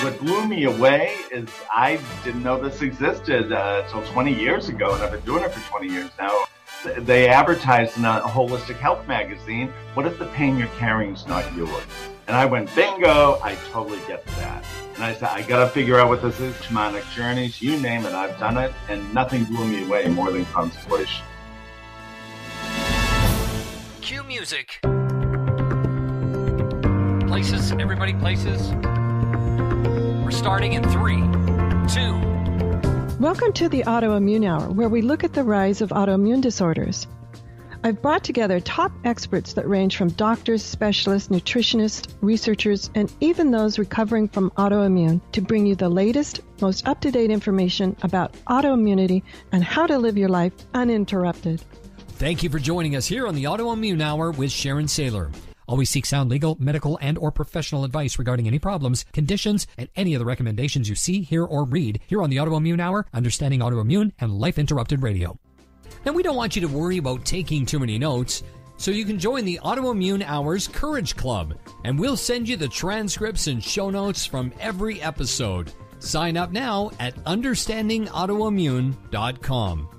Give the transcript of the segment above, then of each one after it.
What blew me away is I didn't know this existed until 20 years ago, and I've been doing it for 20 years now. They advertised in a holistic health magazine, what if the pain you're carrying is not yours? And I went, bingo, I totally get that. And I said, I got to figure out what this is. Shamanic journeys, you name it, I've done it, and nothing blew me away more than Constellation. Cue music. Places, everybody places. We're starting in 3, 2. Welcome to the Autoimmune Hour, where we look at the rise of autoimmune disorders. I've brought together top experts that range from doctors, specialists, nutritionists, researchers, and even those recovering from autoimmune to bring you the latest, most up-to-date information about autoimmunity and how to live your life uninterrupted. Thank you for joining us here on the Autoimmune Hour with Sharon Sayler. Always seek sound legal, medical, and or professional advice regarding any problems, conditions, and any of the recommendations you see, hear, or read here on the Autoimmune Hour, Understanding Autoimmune, and Life Interrupted Radio. Now, we don't want you to worry about taking too many notes, so you can join the Autoimmune Hour's Courage Club, and we'll send you the transcripts and show notes from every episode. Sign up now at understandingautoimmune.com.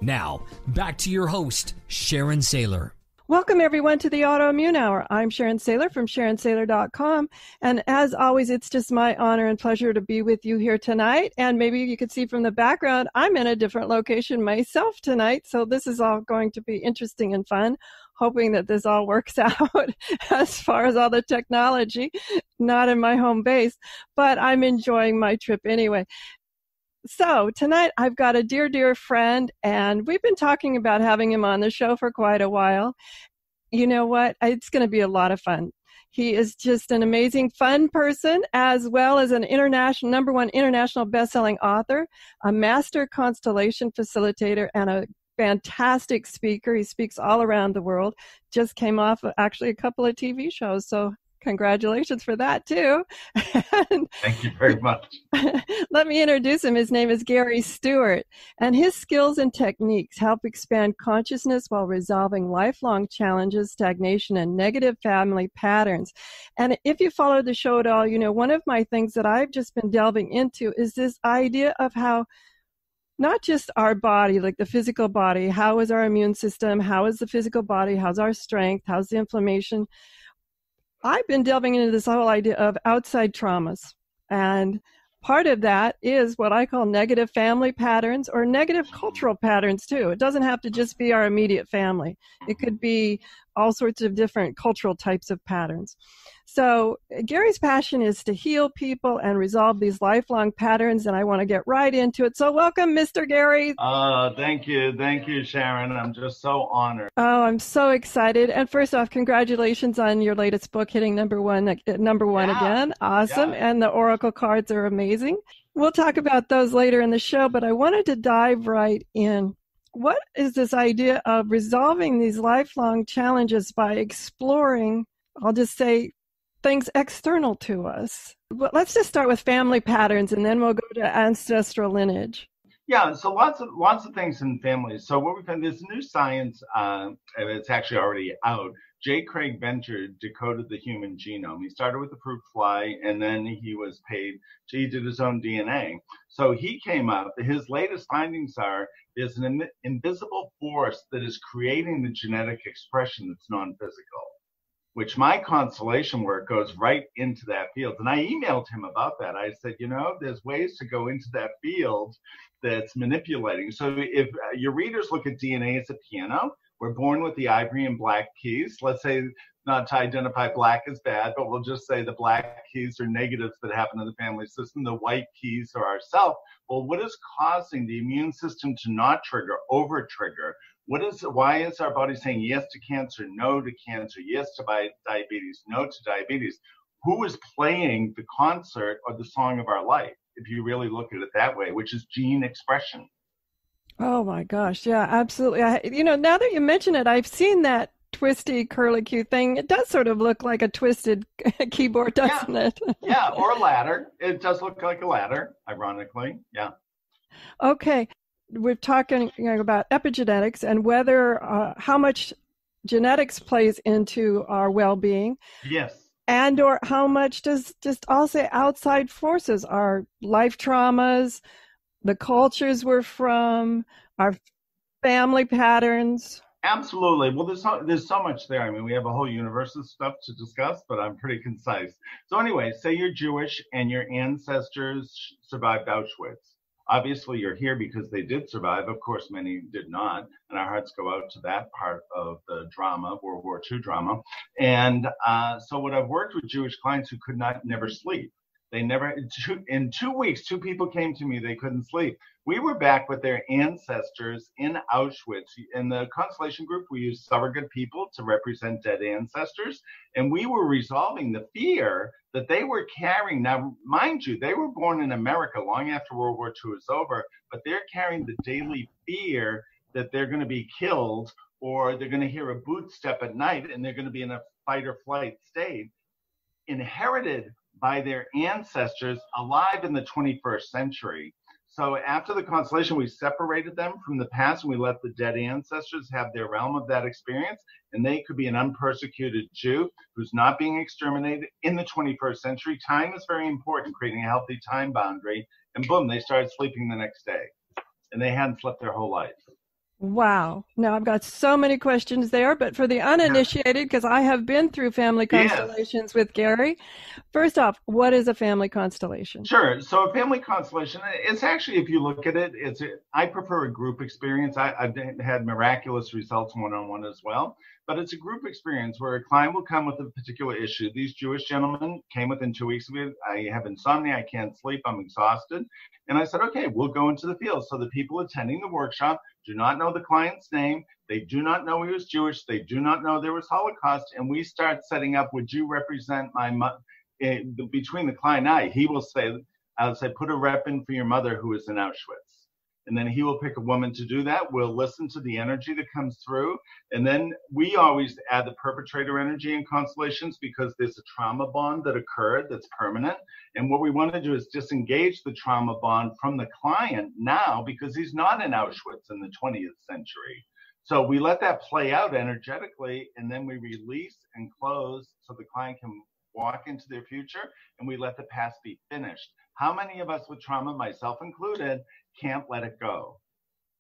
Now, back to your host, Sharon Sayler. Welcome, everyone, to the Autoimmune Hour. I'm Sharon Sayler from SharonSayler.com. And as always, it's just my honor and pleasure to be with you here tonight. And maybe you could see from the background, I'm in a different location myself tonight. So this is all going to be interesting and fun, hoping that this all works out as far as all the technology, not in my home base. But I'm enjoying my trip anyway. So tonight I've got a dear, dear friend, and we've been talking about having him on the show for quite a while. You know what? It's going to be a lot of fun. He is just an amazing, fun person, as well as an number one international best-selling author, a master constellation facilitator, and a fantastic speaker. He speaks all around the world. Just came off actually a couple of TV shows, so congratulations for that, too. Thank you very much. Let me introduce him. His name is Gary Stuart, and his skills and techniques help expand consciousness while resolving lifelong challenges, stagnation, and negative family patterns. And if you follow the show at all, you know, one of my things that I've just been delving into is this idea of how not just our body, like the physical body, how is our immune system, how is the physical body, how's our strength, how's the inflammation. I've been delving into this whole idea of outside traumas, and part of that is what I call negative family patterns or negative cultural patterns too. It doesn't have to just be our immediate family. It could be all sorts of different cultural types of patterns. So Gary's passion is to heal people and resolve these lifelong patterns, and I want to get right into it. So welcome, Mr. Gary. Thank you. Thank you, Sharon. I'm just so honored. Oh, I'm so excited. And first off, congratulations on your latest book hitting number one again. Awesome. Yeah. And the Oracle cards are amazing. We'll talk about those later in the show, but I wanted to dive right in. What is this idea of resolving these lifelong challenges by exploring, I'll just say, things external to us? But let's just start with family patterns, and then we'll go to ancestral lineage. Yeah, so lots of things in families. So what we found, this new science, it's actually already out. J. Craig Venter decoded the human genome. He started with the fruit fly, and then he was paid. He did his own DNA. So he came up. His latest findings are there's an invisible force that is creating the genetic expression that's non-physical, which my constellation work goes right into that field. And I emailed him about that. I said, you know, there's ways to go into that field that's manipulating. So if your readers look at DNA as a piano, we're born with the ivory and black keys. Let's say, not to identify black as bad, but we'll just say the black keys are negatives that happen in the family system. The white keys are ourself. Well, what is causing the immune system to not trigger, over trigger? Why is our body saying yes to cancer, no to cancer, yes to diabetes, no to diabetes? Who is playing the concert or the song of our life, if you really look at it that way, which is gene expression? Oh my gosh, yeah, absolutely. Now that you mention it, I've seen that twisty curlicue thing. It does sort of look like a twisted keyboard, doesn't it? Yeah, or a ladder. It does look like a ladder, ironically. Yeah. Okay. We're talking about epigenetics and whether how much genetics plays into our well-being. Yes. And or how much does just, I'll say, outside forces, our life traumas, the cultures we're from, our family patterns? Absolutely. Well, there's so much there. I mean, we have a whole universe of stuff to discuss, but I'm pretty concise. So anyway, say you're Jewish and your ancestors survived Auschwitz. Obviously, you're here because they did survive. Of course, many did not, and our hearts go out to that part of the drama, World War II drama. And so, what I've worked with Jewish clients who could never sleep. They never in 2 weeks, two people came to me. They couldn't sleep. We were back with their ancestors in Auschwitz. In the Constellation group, we used surrogate people to represent dead ancestors, and we were resolving the fear that they were carrying. Now, mind you, they were born in America long after World War II is over, but they're carrying the daily fear that they're going to be killed, or they're going to hear a boot step at night and they're going to be in a fight or flight state, inherited by their ancestors alive in the 21st century. So after the Constellation, we separated them from the past and we let the dead ancestors have their realm of that experience. And they could be an unpersecuted Jew who's not being exterminated in the 21st century. Time is very important, creating a healthy time boundary. And boom, they started sleeping the next day. And they hadn't slept their whole life. Wow. Now I've got so many questions there, but for the uninitiated, because I have been through family constellations with Gary. First off, what is a family constellation? Sure. So a family constellation, it's actually, if you look at it, I prefer a group experience. I've had miraculous results one-on-one as well, but it's a group experience where a client will come with a particular issue. These Jewish gentlemen came within 2 weeks of it. I have insomnia. I can't sleep. I'm exhausted. And I said, okay, we'll go into the field. So the people attending the workshop do not know the client's name. They do not know he was Jewish. They do not know there was Holocaust. And we start setting up, would you represent my mother? Between the client and I, he will say, I'll say, put a rep in for your mother who is in Auschwitz. And then he will pick a woman to do that. We'll listen to the energy that comes through. And then we always add the perpetrator energy in constellations because there's a trauma bond that occurred that's permanent. And what we want to do is disengage the trauma bond from the client now because he's not in Auschwitz in the 20th century. So we let that play out energetically, and then we release and close so the client can walk into their future, and we let the past be finished. How many of us with trauma, myself included, can't let it go?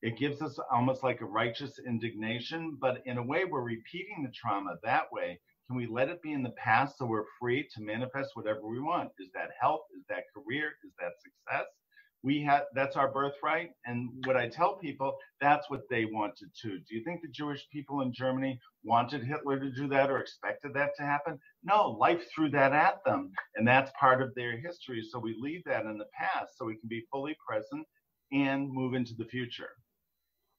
It gives us almost like a righteous indignation, but in a way, we're repeating the trauma that way. Can we let it be in the past so we're free to manifest whatever we want? Is that health? Is that career? Is that success? That's our birthright. And what I tell people, that's what they wanted too. Do you think the Jewish people in Germany wanted Hitler to do that or expected that to happen? No, life threw that at them. And that's part of their history. So we leave that in the past so we can be fully present and move into the future.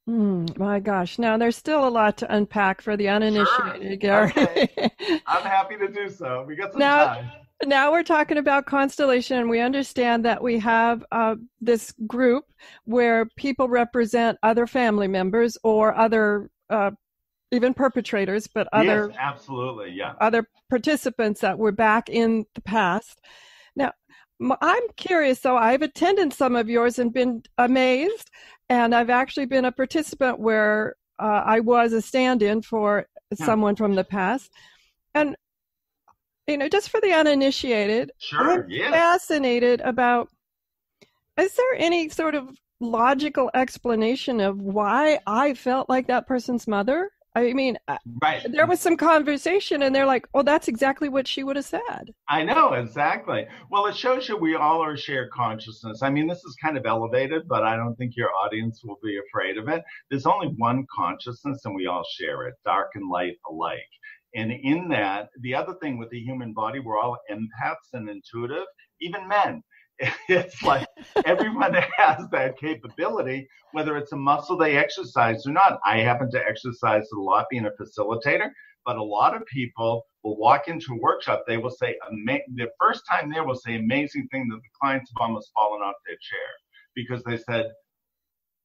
My gosh. Now, there's still a lot to unpack for the uninitiated, Gary. Okay. I'm happy to do so. We got some time. Now we're talking about constellation, and we understand that we have this group where people represent other family members or other even perpetrators, but other other participants that were back in the past. Now, I'm curious, so I've attended some of yours and been amazed, and I've actually been a participant where I was a stand-in for someone from the past. And just for the uninitiated, I'm fascinated about, is there any sort of logical explanation of why I felt like that person's mother? I mean, there was some conversation and they're like, oh, that's exactly what she would have said. I know, exactly. Well, it shows you we all are shared consciousness. I mean, this is kind of elevated, but I don't think your audience will be afraid of it. There's only one consciousness and we all share it, dark and light alike. And in that, the other thing with the human body, we're all empaths and intuitive, even men. It's like everyone has that capability, whether it's a muscle they exercise or not. I happen to exercise a lot being a facilitator, but a lot of people will walk into a workshop. They will say, the first time there will say amazing thing that the clients have almost fallen off their chair because they said,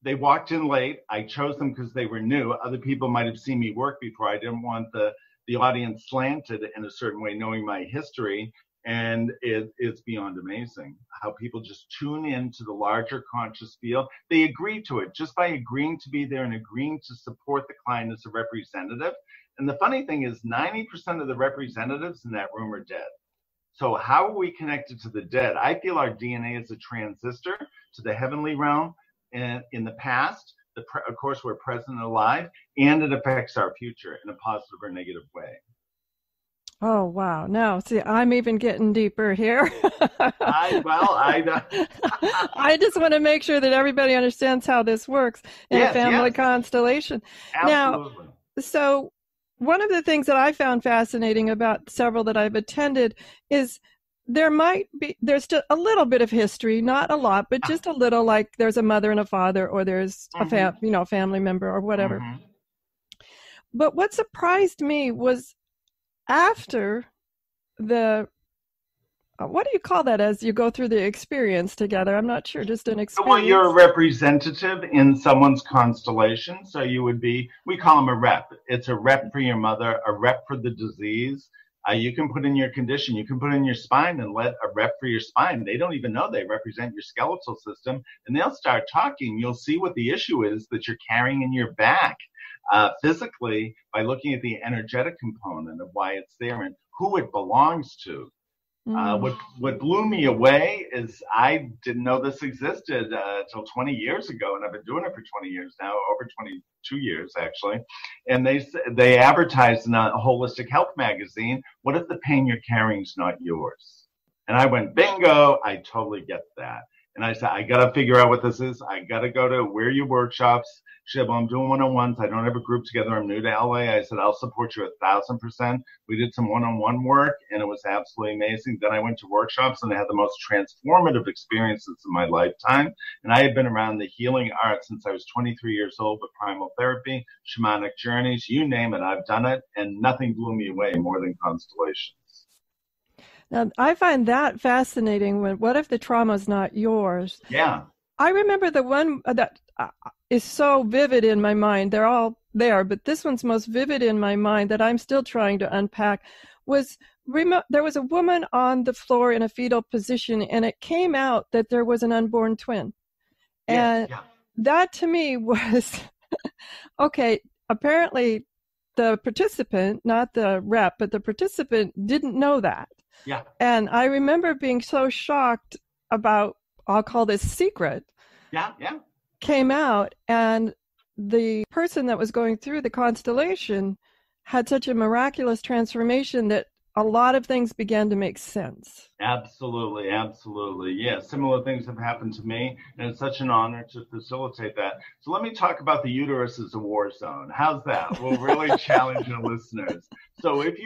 they walked in late. I chose them because they were new. Other people might have seen me work before. I didn't want the audience slanted in a certain way, knowing my history. And it's beyond amazing how people just tune into the larger conscious field. They agree to it just by agreeing to be there and agreeing to support the client as a representative. And the funny thing is 90% of the representatives in that room are dead. So how are we connected to the dead? I feel our DNA is a transistor to the heavenly realm. And in the past, of course, we're present and alive, and it affects our future in a positive or negative way. Oh, wow. Now, see, I'm even getting deeper here. I just want to make sure that everybody understands how this works in a family constellation. Absolutely. Now, so one of the things that I found fascinating about several that I've attended is there's just a little bit of history, not a lot, but just a little, like there's a mother and a father, or there's a family member or whatever. Mm-hmm. But what surprised me was after what do you call that as you go through the experience together? I'm not sure, just an experience. Well, you're a representative in someone's constellation. So you would be, we call them a rep. It's a rep for your mother, a rep for the disease. You can put in your condition, you can put in your spine and let a rep for your spine. They don't even know they represent your skeletal system, and they'll start talking. You'll see what the issue is that you're carrying in your back physically by looking at the energetic component of why it's there and who it belongs to. What blew me away is I didn't know this existed until 20 years ago, and I've been doing it for 20 years now, over 22 years actually. And they advertised in a holistic health magazine, what if the pain you're carrying is not yours? And I went, bingo, I totally get that. And I said, I got to figure out what this is. I got to go to where are your workshops? She said, well, I'm doing one-on-ones. I don't have a group together. I'm new to LA. I said, I'll support you 1,000%. We did some one-on-one work, and it was absolutely amazing. Then I went to workshops, and I had the most transformative experiences in my lifetime. And I had been around the healing arts since I was 23 years old with primal therapy, shamanic journeys, you name it, I've done it. And nothing blew me away more than constellations. Now, I find that fascinating. What if the trauma's not yours? Yeah. I remember the one that is so vivid in my mind. They're all there, but this one's most vivid in my mind that I'm still trying to unpack was there was a woman on the floor in a fetal position, and it came out that there was an unborn twin. And that to me was, okay, apparently the participant, not the rep, but the participant didn't know that. Yeah. And I remember being so shocked about, I'll call this secret. Yeah. Came out, and the person that was going through the constellation had such a miraculous transformation that a lot of things began to make sense. Absolutely. Yeah, similar things have happened to me, and it's such an honor to facilitate that. So let me talk about the uterus as a war zone. How's that? We'll really challenge your listeners. So if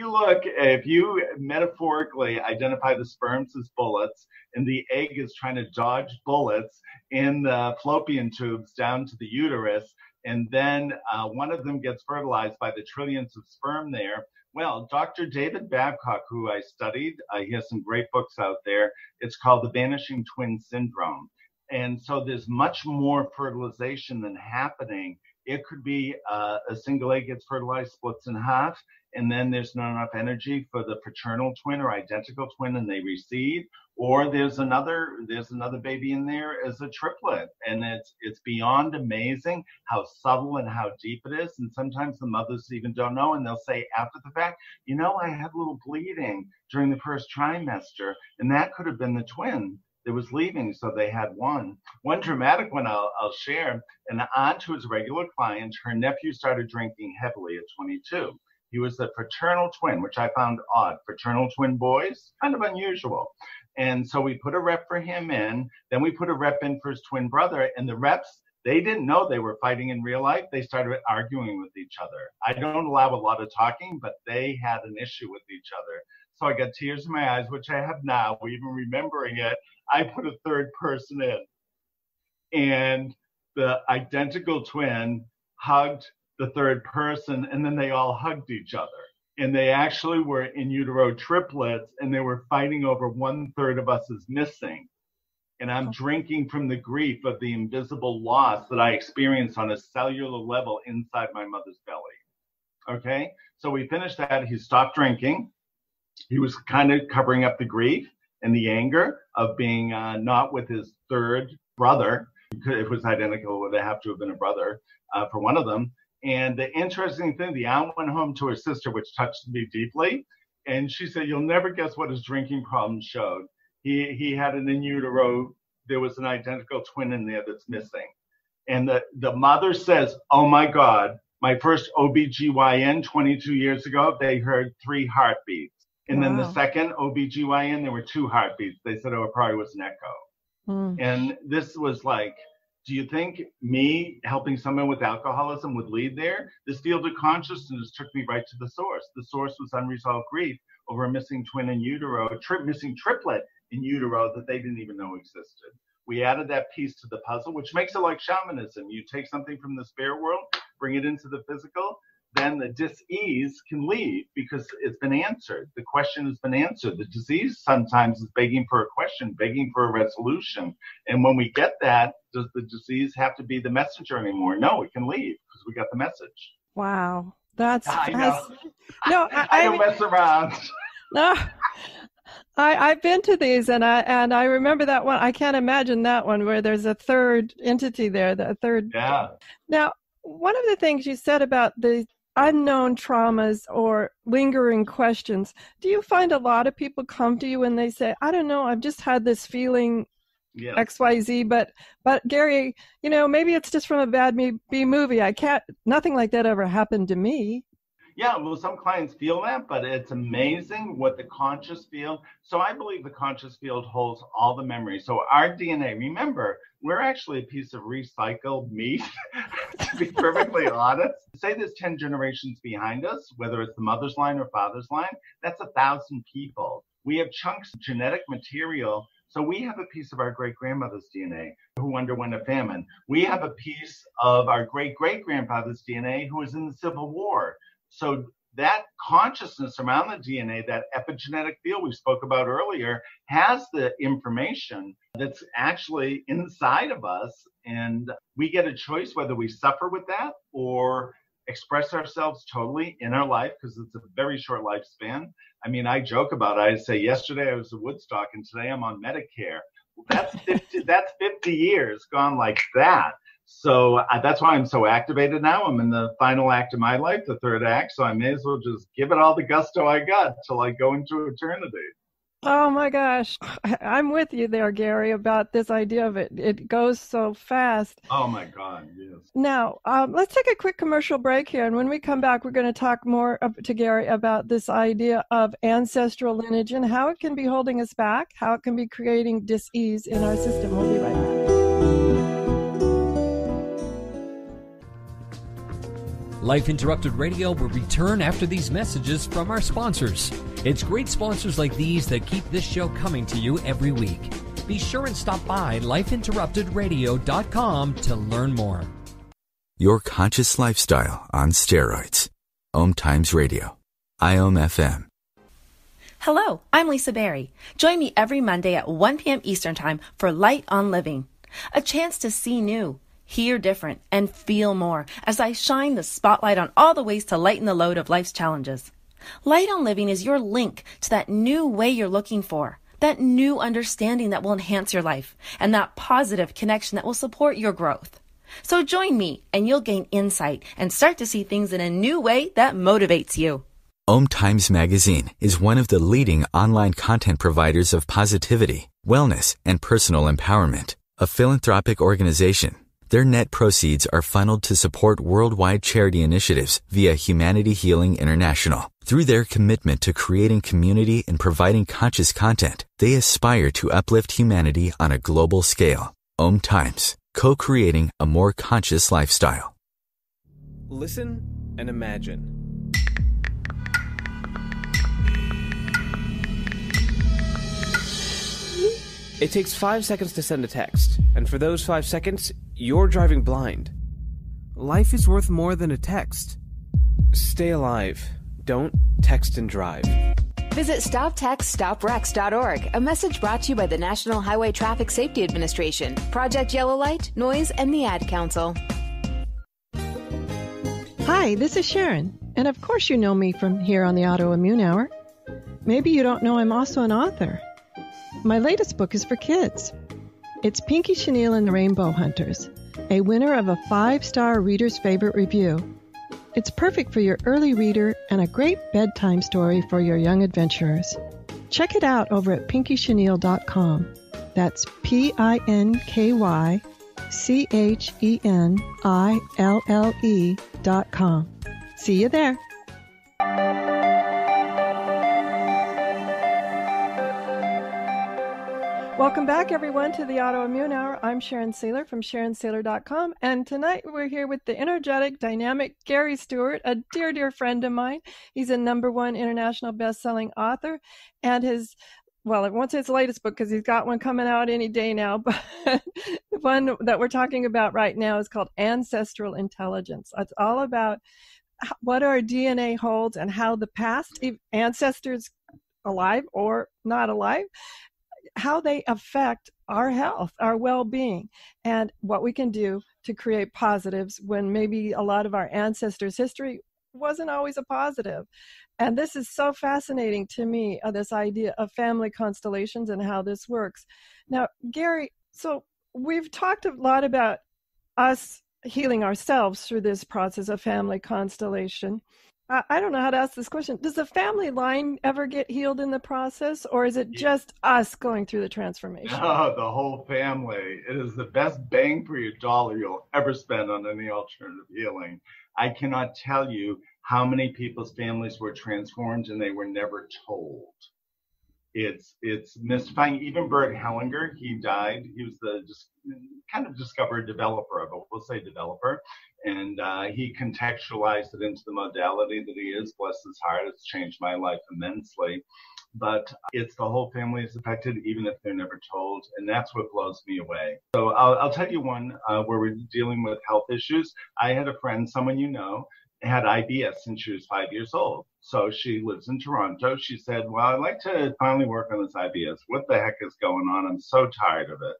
you metaphorically identify the sperms as bullets, and the egg is trying to dodge bullets in the fallopian tubes down to the uterus, and then one of them gets fertilized by the trillions of sperm there. Well, Dr. David Babcock, who I studied, he has some great books out there. It's called the Vanishing Twin Syndrome. And so there's much more fertilization than happening. It could be a single egg gets fertilized, splits in half, and then there's not enough energy for the fraternal twin or identical twin, and they reseed. Or there's another baby in there as a triplet, and it's beyond amazing how subtle and how deep it is. And sometimes the mothers even don't know, and they'll say after the fact, I had a little bleeding during the first trimester, and that could have been the twin that was leaving. So they had one dramatic one I'll share. An aunt who was a regular client, her nephew started drinking heavily at 22. He was the fraternal twin, which I found odd. Fraternal twin boys, kind of unusual. And so we put a rep for him in, then we put a rep in for his twin brother, and the reps, they didn't know they were fighting in real life. They started arguing with each other. I don't allow a lot of talking, but they had an issue with each other. So I got tears in my eyes, which I have now, even remembering it. I put a third person in, and the identical twin hugged the third person, and then they all hugged each other. And they actually were in utero triplets, and they were fighting over 1/3 of us is missing. And I'm drinking from the grief of the invisible loss that I experienced on a cellular level inside my mother's belly. Okay, so we finished that. He stopped drinking. He was kind of covering up the grief and the anger of being not with his third brother. If it was identical, it would have to have been a brother for one of them. And the interesting thing, the aunt went home to her sister, which touched me deeply. And she said, you'll never guess what his drinking problem showed. He had an in utero. There was an identical twin in there that's missing. And the mother says, oh my God, my first OBGYN 22 years ago, they heard 3 heartbeats. And then the second OBGYN, there were 2 heartbeats. They said, oh, it probably was an echo. And this was like, do you think me helping someone with alcoholism would lead there? This field of consciousness took me right to the source. The source was unresolved grief over a missing twin in utero, a missing triplet in utero that they didn't even know existed. We added that piece to the puzzle, which makes it like shamanism. You take something from the spirit world, bring it into the physical, then the dis-ease can leave because it's been answered. The question has been answered. The disease sometimes is begging for a question, begging for a resolution. And when we get that, does the disease have to be the messenger anymore? No, it can leave because we got the message. Wow. That's I know. No, I don't mess around. No. I've been to these, and I remember that one. I can't imagine that one where there's a third entity there, the third. Yeah. Now, one of the things you said about the unknown traumas or lingering questions, do you find a lot of people come to you and they say, I don't know, I've just had this feeling XYZ, but Gary, maybe it's just from a bad B movie. Nothing like that ever happened to me. Yeah, well, some clients feel that, but it's amazing what the conscious field. So I believe the conscious field holds all the memories. So our DNA, remember, we're actually a piece of recycled meat, to be perfectly honest. Say there's 10 generations behind us, whether it's the mother's line or father's line, that's 1,000 people. We have chunks of genetic material. So we have a piece of our great-grandmother's DNA who underwent a famine. We have a piece of our great-great-grandfather's DNA who was in the Civil War. So that consciousness around the DNA, that epigenetic field we spoke about earlier, has the information that's actually inside of us. And we get a choice whether we suffer with that or express ourselves totally in our life, because it's a very short lifespan. I mean, I joke about it. I say, yesterday I was at Woodstock and today I'm on Medicare. That's 50 years gone like that. So that's why I'm so activated now. I'm in the final act of my life, the third act. So I may as well just give it all the gusto I got till I go into eternity. Oh my gosh. I'm with you there, Gary, about this idea of it. It goes so fast. Oh my God, yes. Now, let's take a quick commercial break here. And when we come back, we're going to talk more to Gary about this idea of ancestral lineage and how it can be holding us back, how it can be creating dis-ease in our system. We'll be right back. Life Interrupted Radio will return after these messages from our sponsors. It's great sponsors like these that keep this show coming to you every week. Be sure and stop by lifeinterruptedradio.com to learn more. Your conscious lifestyle on steroids. OMTimes Radio. IOM FM. Hello, I'm Lisa Berry. Join me every Monday at 1 p.m. Eastern Time for Light on Living. A chance to see new, hear different, and feel more as I shine the spotlight on all the ways to lighten the load of life's challenges. Light on Living is your link to that new way you're looking for, that new understanding that will enhance your life, and that positive connection that will support your growth. So join me and you'll gain insight and start to see things in a new way that motivates you. OMTimes Magazine is one of the leading online content providers of positivity, wellness, and personal empowerment. A philanthropic organization, their net proceeds are funneled to support worldwide charity initiatives via Humanity Healing International. Through their commitment to creating community and providing conscious content, they aspire to uplift humanity on a global scale. OMTimes, co-creating a more conscious lifestyle. Listen and imagine. It takes 5 seconds to send a text, and for those 5 seconds, you're driving blind. Life is worth more than a text. Stay alive. Don't text and drive. Visit StopTextStopWrecks.org, a message brought to you by the National Highway Traffic Safety Administration, Project Yellow Light, Noise, and the Ad Council. Hi, this is Sharon, and of course you know me from here on the Autoimmune Hour. Maybe you don't know I'm also an author. My latest book is for kids. It's Pinky Chenille and the Rainbow Hunters, a winner of a 5-star Reader's Favorite review. It's perfect for your early reader and a great bedtime story for your young adventurers. Check it out over at pinkychenille.com. That's PinkyChenille.com. See you there. Welcome back, everyone, to the Autoimmune Hour. I'm Sharon Sayler from SharonSayler.com, and tonight we're here with the energetic, dynamic Gary Stuart, a dear, dear friend of mine. He's a #1 international best-selling author, and I won't say his latest book because he's got one coming out any day now, but the one that we're talking about right now is called Ancestral Intelligence. It's all about what our DNA holds and how the past ancestors, alive or not alive, how they affect our health, our well-being, and what we can do to create positives when maybe a lot of our ancestors' history wasn't always a positive. And this is so fascinating to me, this idea of family constellations and how this works. Now, Gary, so we've talked a lot about us healing ourselves through this process of family constellation. I don't know how to ask this question. Does the family line ever get healed in the process, or is it just us going through the transformation? Oh, the whole family. It is the best bang for your dollar you'll ever spend on any alternative healing. I cannot tell you how many people's families were transformed and they were never told. It's mystifying. Even Bert Hellinger, he died. He was the kind of discovered developer, but we'll say developer. And he contextualized it into the modality that he is. Bless his heart, it's changed my life immensely. But it's the whole family is affected, even if they're never told. And that's what blows me away. So I'll tell you one where we're dealing with health issues. I had a friend, someone you know, had IBS since she was 5 years old. So she lives in Toronto. She said, well, I'd like to finally work on this IBS. What the heck is going on? I'm so tired of it.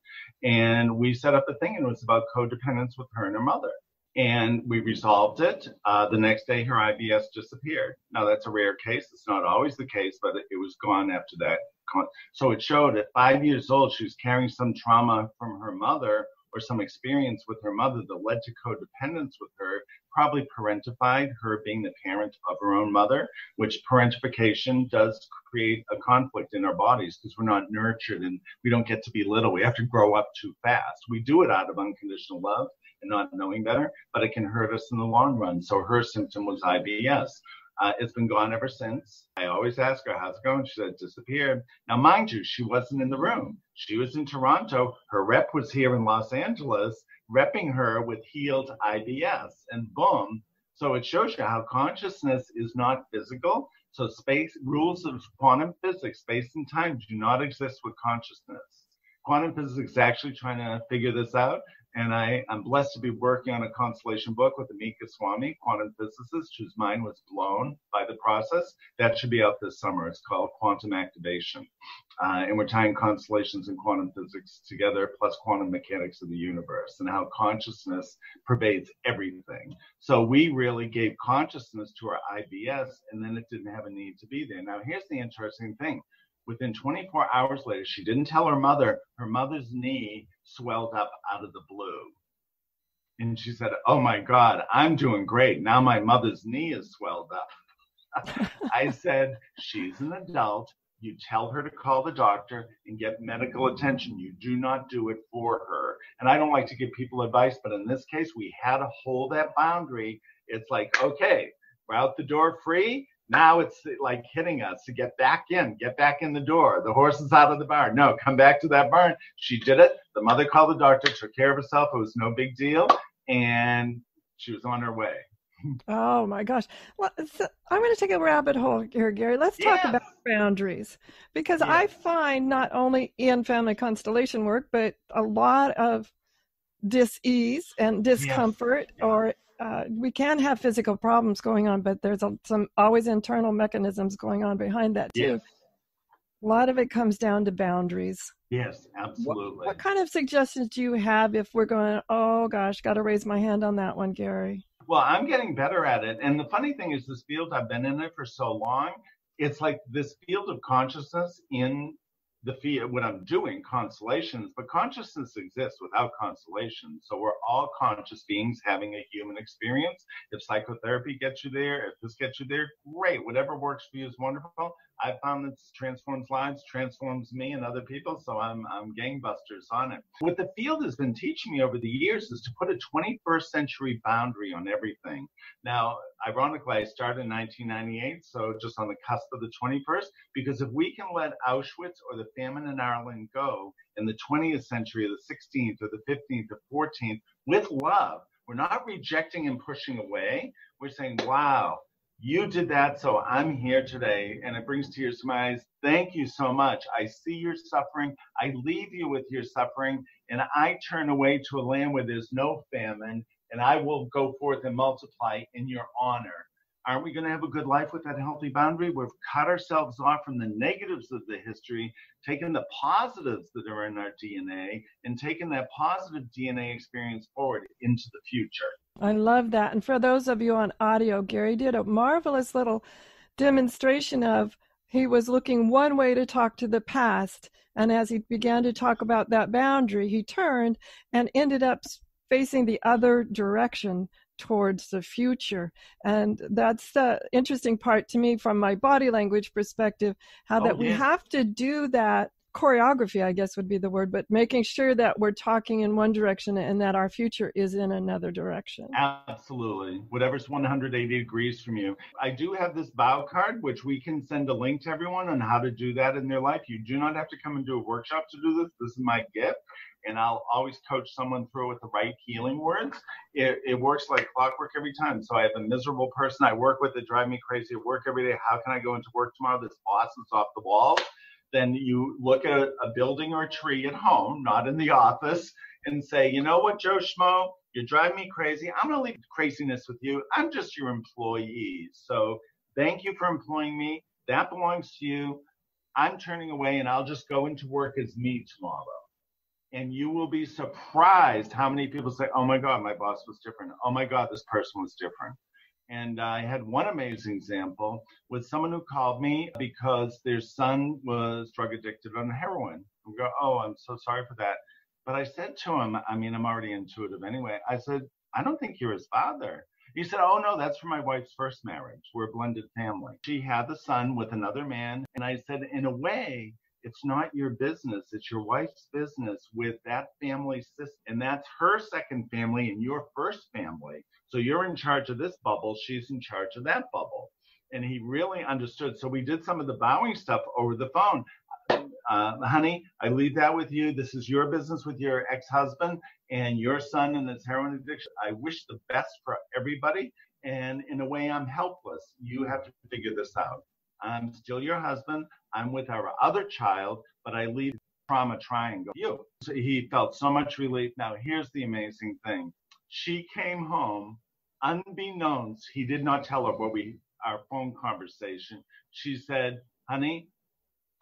And we set up a thing, and it was about codependence with her and her mother. And we resolved it. The next day, her IBS disappeared. Now, that's a rare case. It's not always the case, but it was gone after that. So it showed at 5 years old, she was carrying some trauma from her mother or some experience with her mother that led to codependence with her, probably parentified, her being the parent of her own mother, which parentification does create a conflict in our bodies because we're not nurtured and we don't get to be little. We have to grow up too fast. We do it out of unconditional love and not knowing better, but it can hurt us in the long run. So her symptom was IBS. It's been gone ever since. I always ask her, how's it going? She said, it disappeared. Now, mind you, she wasn't in the room. She was in Toronto. Her rep was here in Los Angeles, repping her with healed IBS, and boom. So it shows you how consciousness is not physical. So rules of quantum physics, space and time do not exist with consciousness. Quantum physics is actually trying to figure this out. And I'm blessed to be working on a constellation book with Amika Swami, quantum physicist, whose mind was blown by the process. That should be out this summer. It's called Quantum Activation. And we're tying constellations and quantum physics together, plus quantum mechanics of the universe and how consciousness pervades everything. So we really gave consciousness to our IBS, and then it didn't have a need to be there. Now, here's the interesting thing. Within 24 hours later, she didn't tell her mother's knee swelled up out of the blue. And she said, oh my God, I'm doing great. Now my mother's knee is swelled up. I said, she's an adult. You tell her to call the doctor and get medical attention. You do not do it for her. And I don't like to give people advice, but in this case, we had to hold that boundary. It's like, okay, we're out the door free. Now it's like hitting us to get back in the door. The horse is out of the barn. No, come back to that barn. She did it. The mother called the doctor, took care of herself. It was no big deal. And she was on her way. Oh, my gosh. Well, so I'm going to take a rabbit hole here, Gary. Let's talk about boundaries. Because I find not only in family constellation work, but a lot of dis-ease and discomfort or we can have physical problems going on, but there's some always internal mechanisms going on behind that too. Yes. A lot of it comes down to boundaries. Yes, absolutely. What kind of suggestions do you have if we're going, oh gosh, got to raise my hand on that one, Gary? Well, I'm getting better at it. And the funny thing is this field, I've been in it for so long. It's like this field of consciousness in what I'm doing, constellations, but consciousness exists without constellations. So we're all conscious beings having a human experience. If psychotherapy gets you there, if this gets you there, great. Whatever works for you is wonderful. I found that transforms lives, transforms me and other people, so I'm gangbusters on it. What the field has been teaching me over the years is to put a 21st century boundary on everything. Now, ironically, I started in 1998, so just on the cusp of the 21st, because if we can let Auschwitz or the famine in Ireland go in the 20th century, or the 16th, or the 15th, or 14th, with love, we're not rejecting and pushing away. We're saying, wow, you did that, so I'm here today, and it brings tears to my eyes. Thank you so much. I see your suffering. I leave you with your suffering, and I turn away to a land where there's no famine, and I will go forth and multiply in your honor. Aren't we going to have a good life with that healthy boundary? We've cut ourselves off from the negatives of the history, taken the positives that are in our DNA, and taken that positive DNA experience forward into the future. I love that. And for those of you on audio, Gary did a marvelous little demonstration of he was looking one way to talk to the past. And as he began to talk about that boundary, he turned and ended up facing the other direction towards the future. And that's the interesting part to me from my body language perspective, how we have to do that choreography, I guess would be the word, but making sure that we're talking in one direction and that our future is in another direction. Absolutely. Whatever's 180 degrees from you. I do have this bow card, which we can send a link to everyone on how to do that in their life. You do not have to come and do a workshop to do this. This is my gift. And I'll always coach someone through with the right healing words. It works like clockwork every time. So I have a miserable person I work with that drive me crazy at work every day. How can I go into work tomorrow? This boss is off the wall. Then you look at a building or a tree at home, not in the office, and say, you know what, Joe Schmo, you're driving me crazy. I'm going to leave craziness with you. I'm just your employee. So thank you for employing me. That belongs to you. I'm turning away, and I'll just go into work as me tomorrow. And you will be surprised how many people say, oh my God, my boss was different. Oh my God, this person was different. And I had one amazing example with someone who called me because their son was drug addicted on heroin. I go, oh, I'm so sorry for that. But I said to him, I mean, I'm already intuitive anyway. I said, I don't think you're his father. He said, oh, no, that's from my wife's first marriage. We're a blended family. She had the son with another man. And I said, in a way, it's not your business. It's your wife's business with that family system. And that's her second family and your first family. So you're in charge of this bubble. She's in charge of that bubble. And he really understood. So we did some of the bowing stuff over the phone. Honey, I leave that with you. This is your business with your ex-husband and your son and his heroin addiction. I wish the best for everybody. And in a way, I'm helpless. You have to figure this out. I'm still your husband. I'm with our other child, but I leave the trauma triangle. You. So he felt so much relief. Now, here's the amazing thing. She came home, unbeknownst. He did not tell her our phone conversation. She said, honey,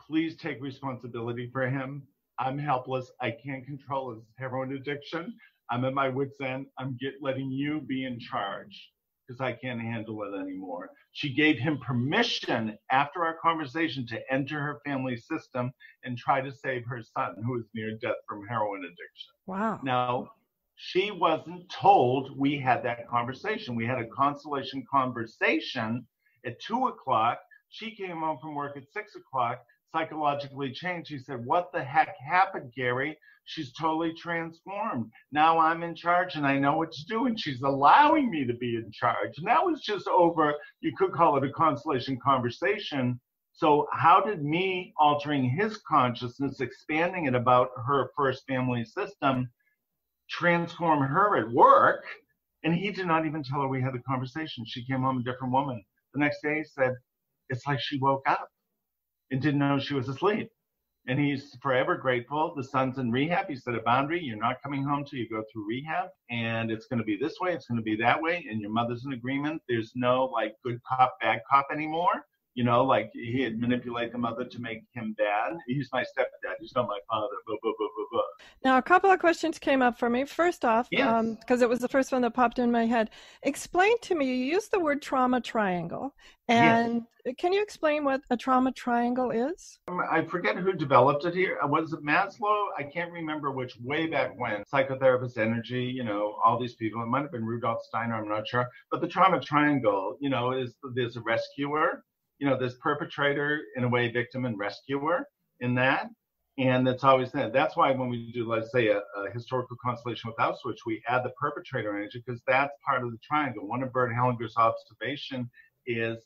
please take responsibility for him. I'm helpless. I can't control his heroin addiction. I'm at my wit's end. I'm letting you be in charge because I can't handle it anymore. She gave him permission after our conversation to enter her family system and try to save her son, who was near death from heroin addiction. Wow. Now, she wasn't told we had that conversation. We had a constellation conversation at 2:00. She came home from work at 6:00, psychologically changed. She said, what the heck happened, Gary? She's totally transformed. Now I'm in charge and I know what to do. And she's allowing me to be in charge. And that was just over, you could call it a constellation conversation. So how did me altering his consciousness, expanding it about her first family system, transform her at work? And he did not even tell her we had the conversation. She came home a different woman. The next day he said, it's like she woke up and didn't know she was asleep. And he's forever grateful. The son's in rehab. He set a boundary. You're not coming home till you go through rehab. And it's going to be this way. It's going to be that way. And your mother's in agreement. There's no like good cop, bad cop anymore. Like he'd manipulate the mother to make him bad. He's my stepdad. He's not my father. Blah, blah, blah, blah, blah. Now, a couple of questions came up for me. First off, Yes. because it was the first one that popped in my head, explain to me, you used the word trauma triangle. And can you explain what a trauma triangle is? I forget who developed it here. Was it Maslow? I can't remember which, way back when. Psychotherapist, energy, all these people. It might have been Rudolf Steiner, I'm not sure. But the trauma triangle, is there's a rescuer, there's perpetrator, in a way, victim and rescuer in that. And that's always that. That's why when we do, let's say, a historical constellation without switch, we add the perpetrator energy, because that's part of the triangle. One of Bert Hellinger's observation is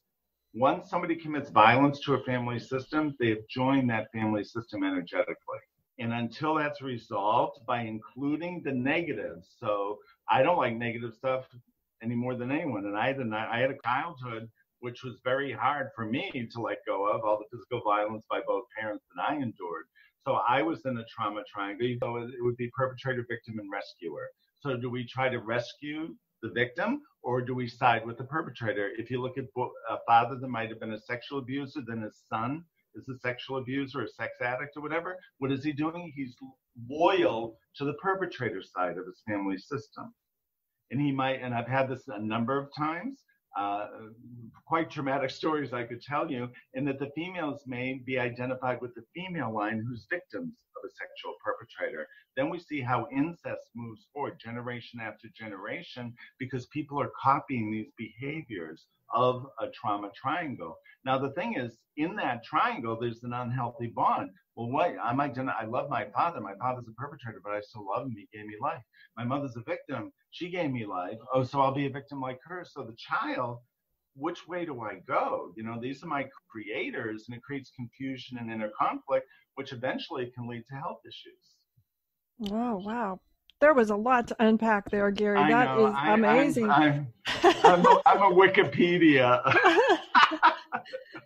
once somebody commits violence to a family system, they've joined that family system energetically. And until that's resolved by including the negatives, so I don't like negative stuff any more than anyone. And I had a childhood which was very hard for me to let go of, all the physical violence by both parents that I endured. So I was in a trauma triangle. So it would be perpetrator, victim, and rescuer. So do we try to rescue the victim, or do we side with the perpetrator? If you look at a father that might have been a sexual abuser, then his son is a sexual abuser, a sex addict, or whatever. What is he doing? He's loyal to the perpetrator side of his family system. And he might, and I've had this a number of times, quite traumatic stories I could tell you, and that the females may be identified with the female line who's victims of a sexual perpetrator. Then we see how incest moves forward generation after generation, because people are copying these behaviors of a trauma triangle. Now, the thing is, in that triangle, there's an unhealthy bond. Well, I love my father. My father's a perpetrator, but I still love him. He gave me life. My mother's a victim. She gave me life. Oh, so I'll be a victim like her. So the child, which way do I go? These are my creators, and it creates confusion and inner conflict, which eventually can lead to health issues. Oh, wow. There was a lot to unpack there, Gary. That is amazing. I'm a Wikipedia.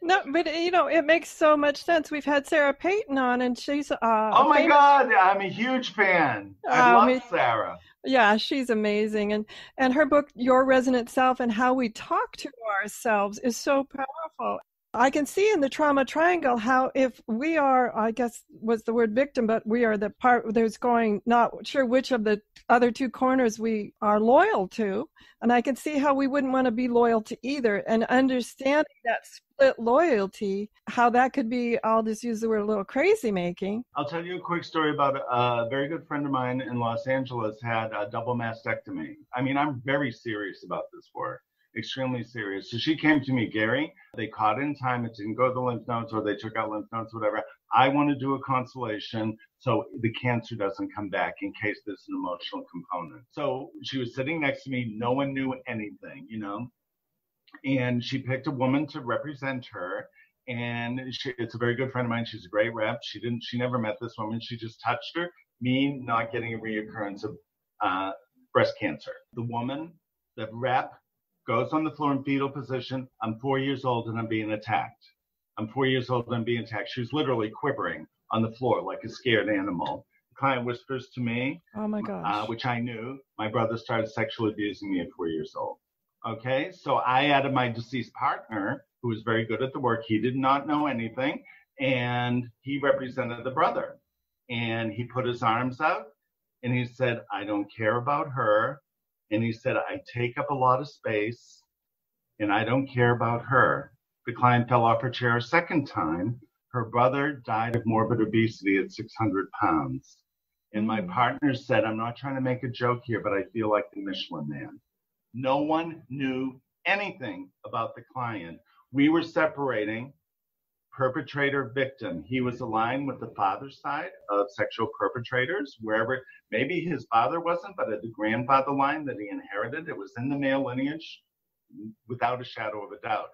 No, but it makes so much sense. We've had Sarah Payton on, and she's oh my God, I'm a huge fan. I love Sarah. Yeah, she's amazing, and her book Your Resonant Self and How We Talk to Ourselves is so powerful. I can see in the trauma triangle how if we are, I guess was the word victim, but we are the part that's going, not sure which of the other two corners we are loyal to. And I can see how we wouldn't want to be loyal to either. And understanding that split loyalty, how that could be, I'll just use the word a little crazy making. I'll tell you a quick story about a very good friend of mine in Los Angeles had a double mastectomy. I mean, I'm very serious about this work. Extremely serious. So she came to me, Gary, they caught it in time, it didn't go to the lymph nodes, or they took out lymph nodes, whatever. I want to do a constellation so the cancer doesn't come back in case there's an emotional component. So she was sitting next to me, no one knew anything, and she picked a woman to represent her. And it's a very good friend of mine. She's a great rep. She never met this woman. She just touched her, me not getting a reoccurrence of breast cancer. The woman, the rep, goes on the floor in fetal position. I'm 4 years old and I'm being attacked. She was literally quivering on the floor like a scared animal. The client whispers to me, oh my gosh, which I knew, my brother started sexually abusing me at 4 years old. Okay, so I added my deceased partner, who was very good at the work. He did not know anything, and he represented the brother. And he put his arms out and he said, I don't care about her. And he said, I take up a lot of space and I don't care about her. The client fell off her chair a second time. Her brother died of morbid obesity at 600 pounds. And my partner said, I'm not trying to make a joke here, but I feel like the Michelin Man. No one knew anything about the client. We were separating perpetrator victim. He was aligned with the father's side of sexual perpetrators, wherever, maybe his father wasn't, but at the grandfather line that he inherited, it was in the male lineage without a shadow of a doubt.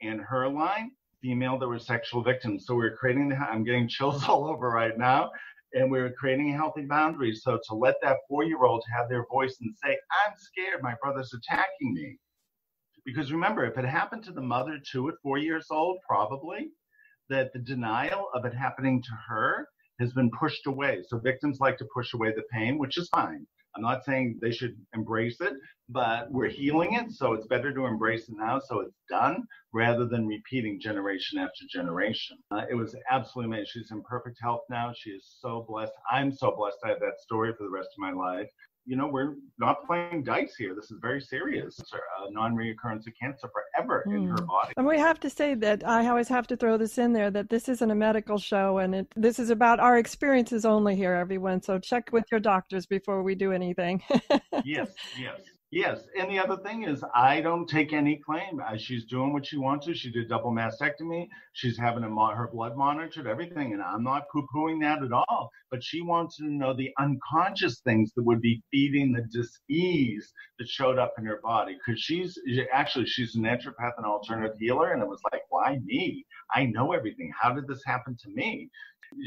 And her line, female, there were sexual victims. So we were creating I'm getting chills all over right now. And we were creating healthy boundaries. So to let that 4-year-old have their voice and say, I'm scared, my brother's attacking me. Because remember, if it happened to the mother too at 4 years old, probably, that the denial of it happening to her has been pushed away. So victims like to push away the pain, which is fine. I'm not saying they should embrace it, but we're healing it. So it's better to embrace it now so it's done rather than repeating generation after generation. It was absolutely amazing. She's in perfect health now. She is so blessed. I'm so blessed to have that story for the rest of my life. You know, we're not playing dice here. This is very serious. It's a non-reoccurrence of cancer forever in her body. And we have to say that I always have to throw this in there, that this isn't a medical show, and this is about our experiences only here, everyone. So check with your doctors before we do anything. Yes. And the other thing is, I don't take any claim. She's doing what she wants to. She did double mastectomy. She's having her blood monitored, everything. And I'm not poo-pooing that at all. But she wants to know the unconscious things that would be feeding the dis-ease that showed up in her body. Because she's a naturopath and alternative healer. And it was like, why me? I know everything. How did this happen to me?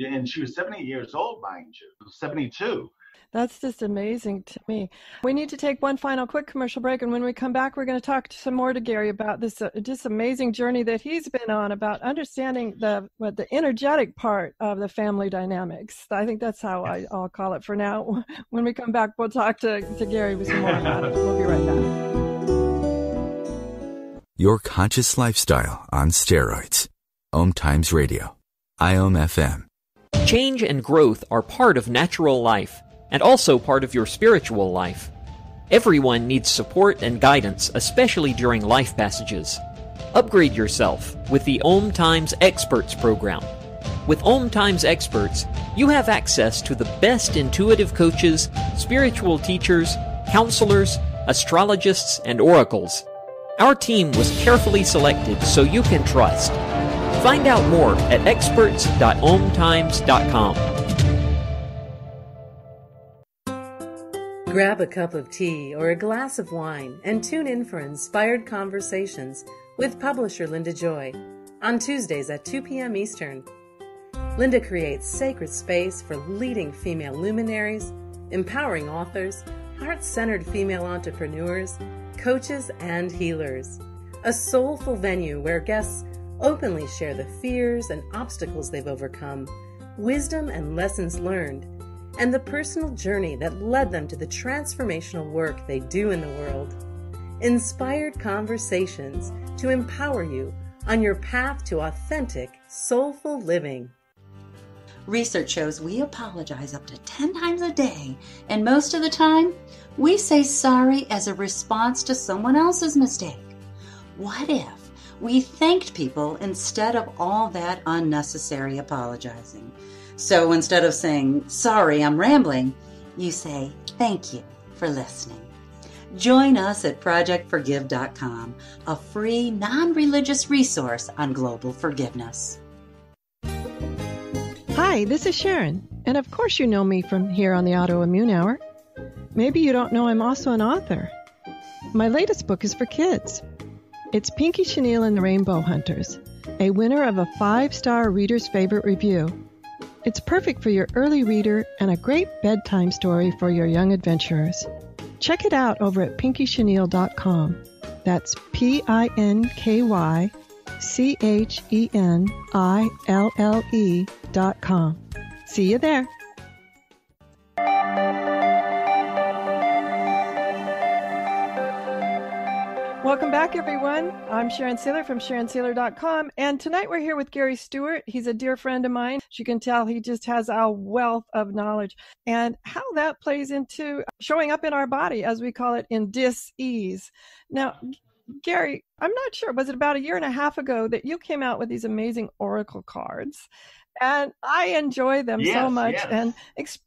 And she was 70 years old, mind you, 72. That's just amazing to me. We need to take one final quick commercial break, and when we come back, we're going to talk some more to Gary about this just amazing journey that he's been on about understanding the energetic part of the family dynamics. I think that's how I'll call it for now. When we come back, we'll talk to Gary with some more about it. We'll be right back. Your conscious lifestyle on steroids. OMTimes Radio. IOM FM. Change and growth are part of natural life, and also part of your spiritual life. Everyone needs support and guidance, especially during life passages. Upgrade yourself with the OMTimes Experts program. With OMTimes Experts, you have access to the best intuitive coaches, spiritual teachers, counselors, astrologists, and oracles. Our team was carefully selected so you can trust. Find out more at experts.omtimes.com. Grab a cup of tea or a glass of wine and tune in for Inspired Conversations with publisher Linda Joy on Tuesdays at 2 p.m. Eastern. Linda creates sacred space for leading female luminaries, empowering authors, heart-centered female entrepreneurs, coaches, and healers. A soulful venue where guests openly share the fears and obstacles they've overcome, wisdom and lessons learned, and the personal journey that led them to the transformational work they do in the world. Inspired Conversations to empower you on your path to authentic, soulful living. Research shows we apologize up to 10 times a day, and most of the time, we say sorry as a response to someone else's mistake. What if we thanked people instead of all that unnecessary apologizing? So instead of saying, sorry, I'm rambling, you say, thank you for listening. Join us at projectforgive.com, a free, non-religious resource on global forgiveness. Hi, this is Sharon, and of course you know me from here on the Autoimmune Hour. Maybe you don't know I'm also an author. My latest book is for kids. It's Pinky Chenille and the Rainbow Hunters, a winner of a 5-star Reader's Favorite review. It's perfect for your early reader and a great bedtime story for your young adventurers. Check it out over at pinkychenille.com. That's PinkyChenille.com. See you there. Welcome back, everyone. I'm Sharon Sayler from SharonSayler.com, and tonight we're here with Gary Stuart. He's a dear friend of mine. As you can tell, he just has a wealth of knowledge, and how that plays into showing up in our body, as we call it, in dis-ease. Now, Gary, I'm not sure, was it about a year and a half ago that you came out with these amazing oracle cards? And I enjoy them so much. Yes. And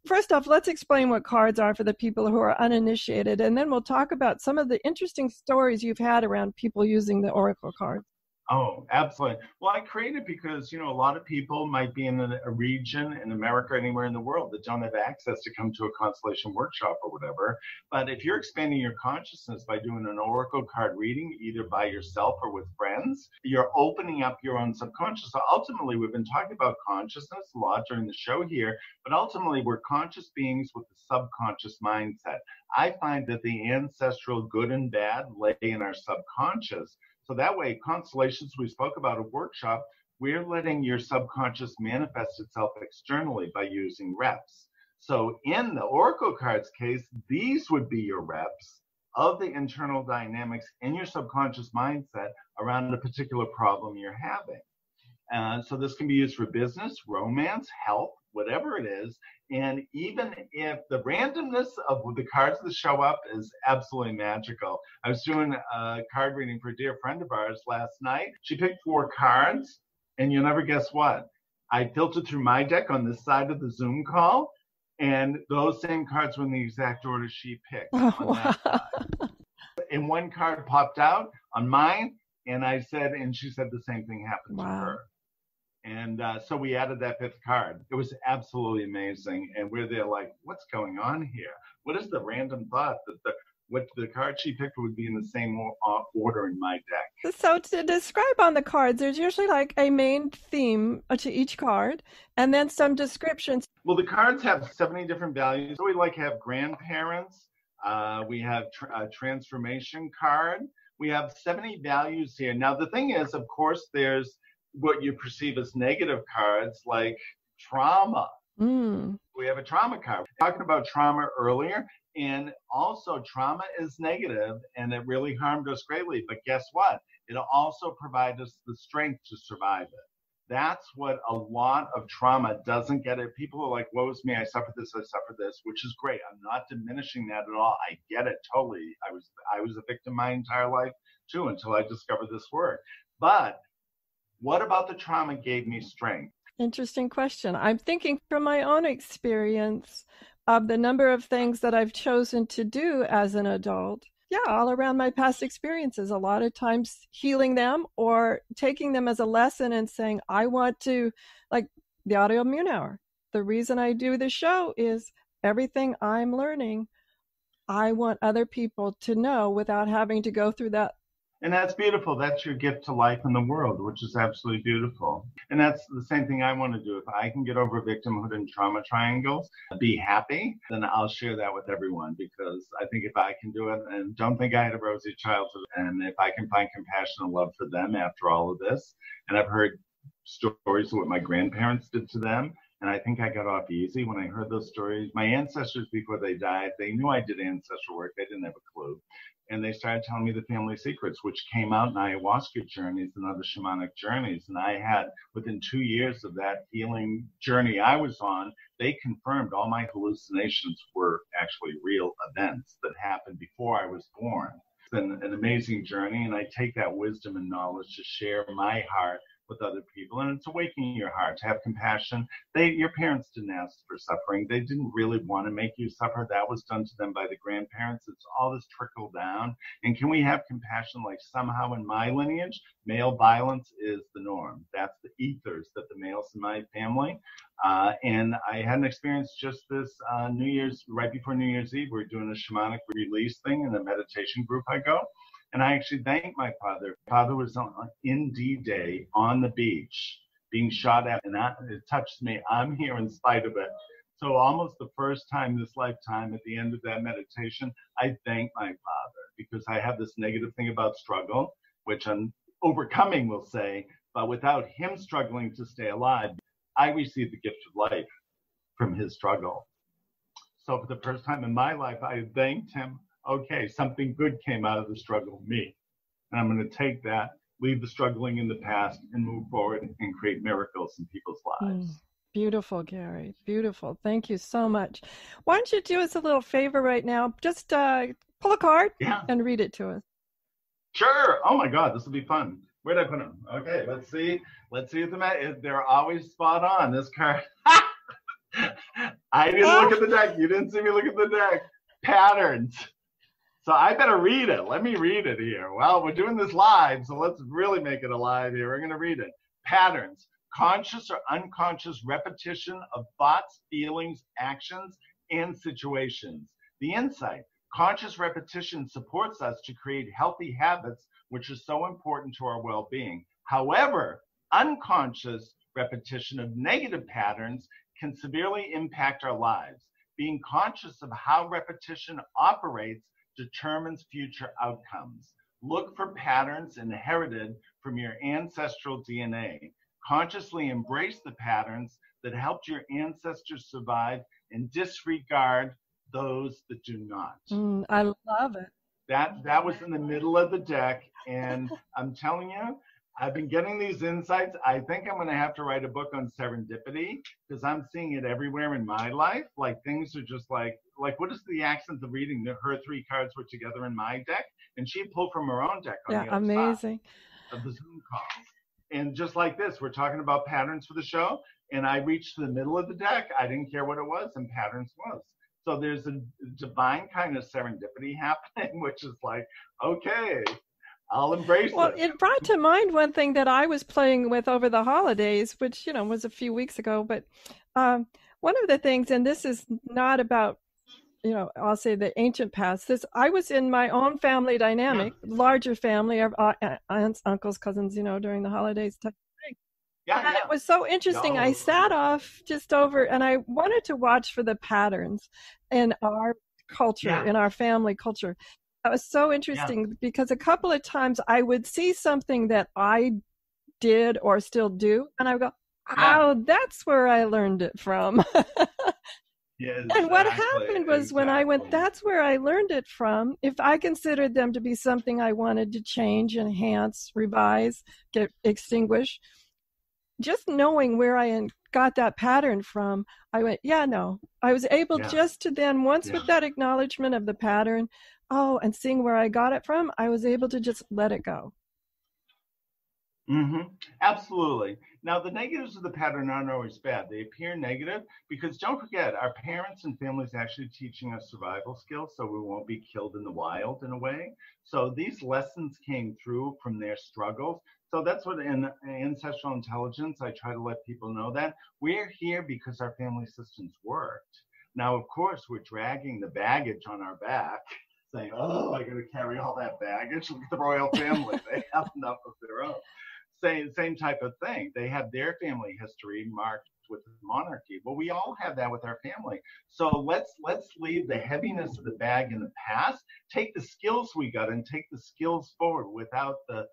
first off, let's explain what cards are for the people who are uninitiated. And then we'll talk about some of the interesting stories you've had around people using the oracle cards. Oh, absolutely. Well, I created because, a lot of people might be in a region in America, anywhere in the world, that don't have access to come to a Constellation workshop or whatever. But if you're expanding your consciousness by doing an oracle card reading, either by yourself or with friends, you're opening up your own subconscious. So ultimately, we've been talking about consciousness a lot during the show here, but ultimately we're conscious beings with a subconscious mindset. I find that the ancestral good and bad lay in our subconscious. So that way, constellations we spoke about a workshop, we're letting your subconscious manifest itself externally by using reps. So in the Oracle cards case, these would be your reps of the internal dynamics in your subconscious mindset around a particular problem you're having. So this can be used for business, romance, health, whatever it is. And even if the randomness of the cards that show up is absolutely magical. I was doing a card reading for a dear friend of ours last night. She picked 4 cards, and you'll never guess what. I filtered through my deck on this side of the Zoom call, and those same cards were in the exact order she picked on that side. And one card popped out on mine, and I said, and she said the same thing happened to her. And so we added that 5th card. It was absolutely amazing. And we're there like, what's going on here? What is the random thought that what the card she picked would be in the same order in my deck? So to describe on the cards, there's usually like a main theme to each card and then some descriptions. Well, the cards have 70 different values. So we like to have grandparents. We have a transformation card. We have 70 values here. Now, the thing is, of course, there's what you perceive as negative cards like trauma. We have a trauma card. We were talking about trauma earlier, and also trauma is negative and it really harmed us greatly. But guess what? It'll also provide us the strength to survive it. That's what a lot of trauma doesn't get it. People are like, woe is me, I suffered this, which is great. I'm not diminishing that at all. I get it totally. I was a victim my entire life too until I discovered this work. But what about the trauma gave me strength? Interesting question. I'm thinking from my own experience of the number of things that I've chosen to do as an adult. Yeah, all around my past experiences, a lot of times healing them or taking them as a lesson and saying, I want to, like the Autoimmune Hour. The reason I do the show is everything I'm learning, I want other people to know without having to go through that. And that's beautiful. That's your gift to life and the world, which is absolutely beautiful. And that's the same thing I want to do. If I can get over victimhood and trauma triangles, be happy, then I'll share that with everyone, because I think if I can do it, and don't think I had a rosy childhood, and if I can find compassion and love for them after all of this, and I've heard stories of what my grandparents did to them, and I think I got off easy when I heard those stories. My ancestors, before they died, they knew I did ancestral work. They didn't have a clue. And they started telling me the family secrets, which came out in ayahuasca journeys and other shamanic journeys. And I had, within 2 years of that healing journey I was on, they confirmed all my hallucinations were actually real events that happened before I was born. It's been an amazing journey, and I take that wisdom and knowledge to share my heart with other people. And it's awakening your heart to have compassion. Your parents didn't ask for suffering. They didn't really want to make you suffer. That was done to them by the grandparents. It's all this trickle down. And can we have compassion? Like somehow in my lineage, male violence is the norm. That's the ethers that the males in my family. And I had an experience just this New Year's, right before New Year's Eve. We're doing a shamanic release thing in a meditation group I go. And I actually thanked my father. My father was in D-Day on the beach being shot at, and it touched me. I'm here in spite of it. So almost the first time this lifetime, at the end of that meditation, I thanked my father, because I have this negative thing about struggle, which I'm overcoming, we'll say, but without him struggling to stay alive, I received the gift of life from his struggle. So for the first time in my life, I thanked him. Okay, something good came out of the struggle, me. And I'm going to take that, leave the struggling in the past, and move forward and create miracles in people's lives. Beautiful, Gary. Beautiful. Thank you so much. Why don't you do us a little favor right now? Just pull a card and read it to us. Sure. Oh, my God, this will be fun. Where did I put them? Okay, let's see. Let's see if they're always spot on. This card. I didn't look at the deck. You didn't see me look at the deck. Patterns. So I better read it. Let me read it here. Well, we're doing this live, so let's really make it alive here. We're going to read it. Patterns, conscious or unconscious repetition of thoughts, feelings, actions, and situations. The insight, conscious repetition supports us to create healthy habits, which is so important to our well-being. However, unconscious repetition of negative patterns can severely impact our lives. Being conscious of how repetition operates determines future outcomes. Look for patterns inherited from your ancestral DNA. consciously embrace the patterns that helped your ancestors survive and disregard those that do not. I love it. That was in the middle of the deck, and I'm telling you, I've been getting these insights. I think I'm going to have to write a book on serendipity, because I'm seeing it everywhere in my life. Like, things are just like what is the accent of reading? Her 3 cards were together in my deck, and she pulled from her own deck on the other amazing. side of the Zoom call. And just like this, we're talking about patterns for the show, and I reached the middle of the deck. I didn't care what it was, and patterns was. So there's a divine kind of serendipity happening, which is like, okay, I'll embrace it. Well, it brought to mind one thing that I was playing with over the holidays, which, was a few weeks ago. But one of the things, and this is not about, I'll say the ancient past, I was in my own family dynamic, larger family of aunts, uncles, cousins, during the holidays. And it was so interesting. I sat off just over, and I wanted to watch for the patterns in our culture, in our family culture. That was so interesting because a couple of times I would see something that I did or still do, and I would go, oh, that's where I learned it from. And what happened was when I went, that's where I learned it from, if I considered them to be something I wanted to change, enhance, revise, extinguish, just knowing where I got that pattern from, I went, I was able just to then, once with that acknowledgement of the pattern, and seeing where I got it from, I was able to just let it go. Absolutely. Now, the negatives of the pattern aren't always bad. They appear negative because, don't forget, our parents and families actually teaching us survival skills so we won't be killed in the wild in a way. So these lessons came through from their struggles. So that's what in Ancestral Intelligence, I try to let people know that we're here because our family systems worked. Now, of course, we're dragging the baggage on our back, saying, oh, I got to carry all that baggage. Look at the royal family. They have enough of their own. Same type of thing. They have their family history marked with monarchy. Well, we all have that with our family. So let's leave the heaviness of the bag in the past, take the skills we got and take the skills forward without the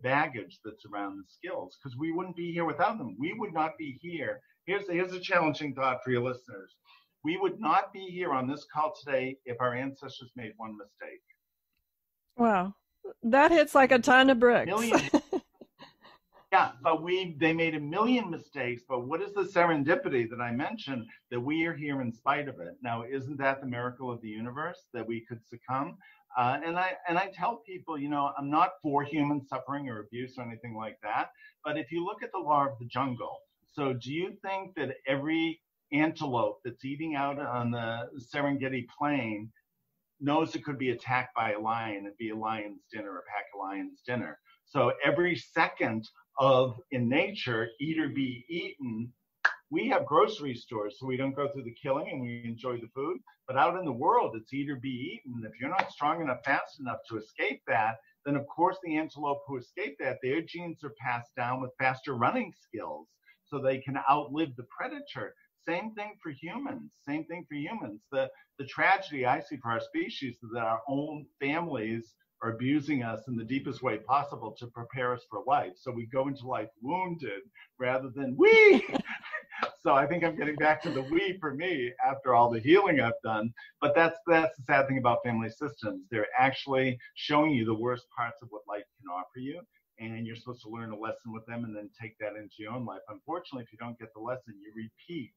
baggage that's around the skills, because we wouldn't be here without them. We would not be here. Here's a challenging thought for your listeners. We would not be here on this call today if our ancestors made one mistake. Wow. That hits like a ton of bricks. Yeah, but they made a million mistakes. But what is the serendipity that I mentioned, that we are here in spite of it? Now, isn't that the miracle of the universe, that we could succumb? And I tell people, I'm not for human suffering or abuse or anything like that. But if you look at the law of the jungle, so do you think that every antelope that's eating out on the Serengeti plain knows it could be attacked by a lion? It'd be a lion's dinner, a pack of lions' dinner. So every second in nature, eat or be eaten, we have grocery stores, so we don't go through the killing and we enjoy the food. But out in the world, it's eat or be eaten. If you're not strong enough, fast enough to escape that, then of course the antelope who escape that, their genes are passed down with faster running skills, so they can outlive the predator. Same thing for humans. The tragedy I see for our species is that our own families are abusing us in the deepest way possible to prepare us for life. So we go into life wounded rather than we. So I think I'm getting back to the we for me after all the healing I've done. But that's the sad thing about family systems. They're actually showing you the worst parts of what life can offer you. And you're supposed to learn a lesson with them and then take that into your own life. Unfortunately, if you don't get the lesson, you repeat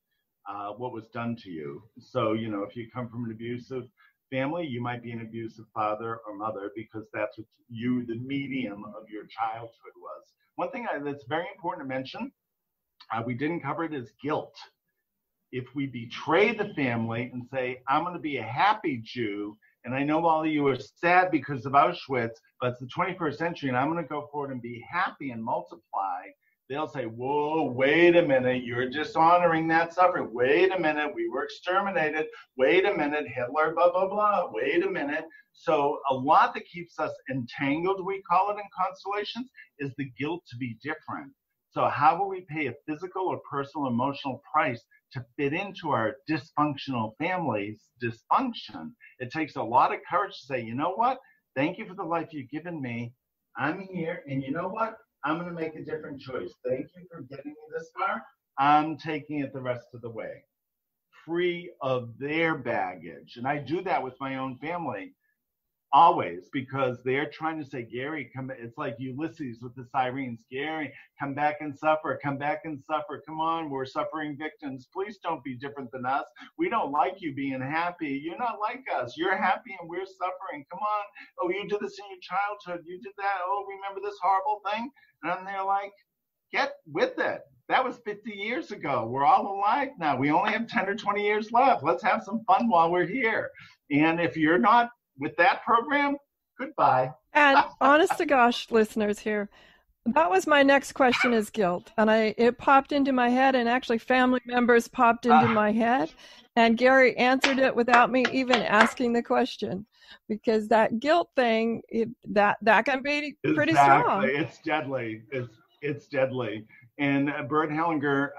what was done to you. So, if you come from an abusive family, you might be an abusive father or mother because that's what the medium of your childhood was. One thing that's very important to mention, we didn't cover it, is guilt. If we betray the family and say, I'm going to be a happy Jew, and I know all of you are sad because of Auschwitz, but it's the 21st century, and I'm going to go forward and be happy and multiply, they'll say, whoa, wait a minute, you're dishonoring that suffering. Wait a minute, we were exterminated. Wait a minute, Hitler, blah, blah, blah. Wait a minute. So a lot that keeps us entangled, we call it in constellations, is the guilt to be different. So how will we pay a physical or personal emotional price to fit into our dysfunctional family's dysfunction? It takes a lot of courage to say, you know what? Thank you for the life you've given me. I'm here, and you know what? I'm going to make a different choice. Thank you for getting me this far. I'm taking it the rest of the way, free of their baggage. And I do that with my own family always, because they're trying to say, Gary, come. It's like Ulysses with the sirens. Gary, come back and suffer. Come back and suffer. Come on, we're suffering victims. Please don't be different than us. We don't like you being happy. You're not like us. You're happy and we're suffering. Come on. Oh, you did this in your childhood. You did that. Oh, remember this horrible thing? And they're like, get with it. That was 50 years ago. We're all alive now. We only have 10 or 20 years left. Let's have some fun while we're here. And if you're not with that program, goodbye. And honest to gosh, listeners here, that was my next question, is guilt. And it popped into my head, and actually family members popped into my head. And Gary answered it without me even asking the question, because that guilt thing, that can be pretty strong. It's deadly. It's deadly. And Bert Hellinger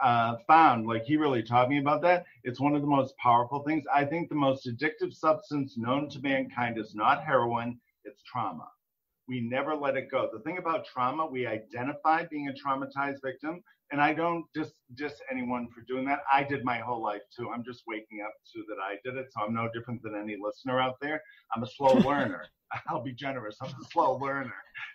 found, like he really taught me about that, it's one of the most powerful things. I think the most addictive substance known to mankind is not heroin, it's trauma. We never let it go. The thing about trauma, we identify being a traumatized victim, and I don't diss anyone for doing that. I did my whole life too. I'm just waking up to that I did it, so I'm no different than any listener out there. I'm a slow learner. I'll be generous. I'm a slow learner.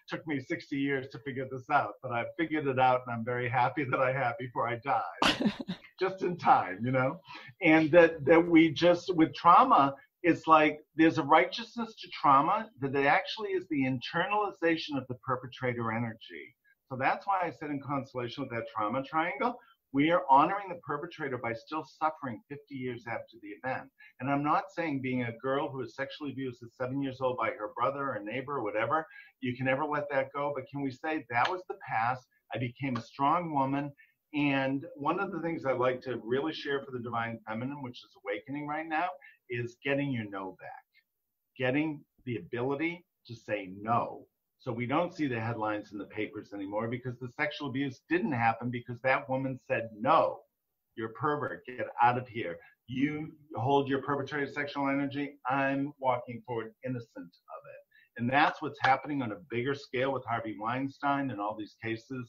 Took me 60 years to figure this out, but I figured it out, and I'm very happy that I have before I died, just in time, you know? And that we just, with trauma, it's like there's a righteousness to trauma that it actually is the internalization of the perpetrator energy. So that's why I said in Constellation with that trauma triangle, we are honoring the perpetrator by still suffering 50 years after the event. And I'm not saying being a girl who was sexually abused at 7 years old by her brother or neighbor or whatever, you can never let that go. But can we say that was the past? I became a strong woman. And one of the things I like to really share for the Divine Feminine, which is awakening right now, is getting your no back, getting the ability to say no. So we don't see the headlines in the papers anymore, because the sexual abuse didn't happen because that woman said, no, you're a pervert, get out of here. You hold your perpetrator sexual energy, I'm walking forward innocent of it. And that's what's happening on a bigger scale with Harvey Weinstein and all these cases,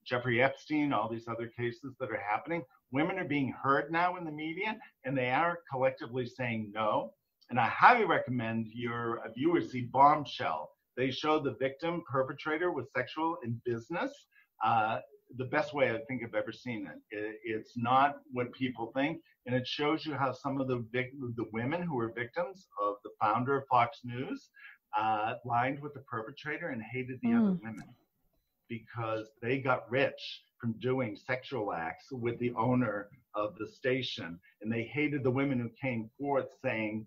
Jeffrey Epstein, all these other cases that are happening. Women are being heard now in the media, and they are collectively saying no. And I highly recommend your viewers see Bombshell. They show the victim perpetrator was sexual in business. The best way I think I've ever seen it. It's not what people think, and it shows you how some of the women who were victims of the founder of Fox News lined with the perpetrator and hated the other women because they got rich from doing sexual acts with the owner of the station, and they hated the women who came forth saying,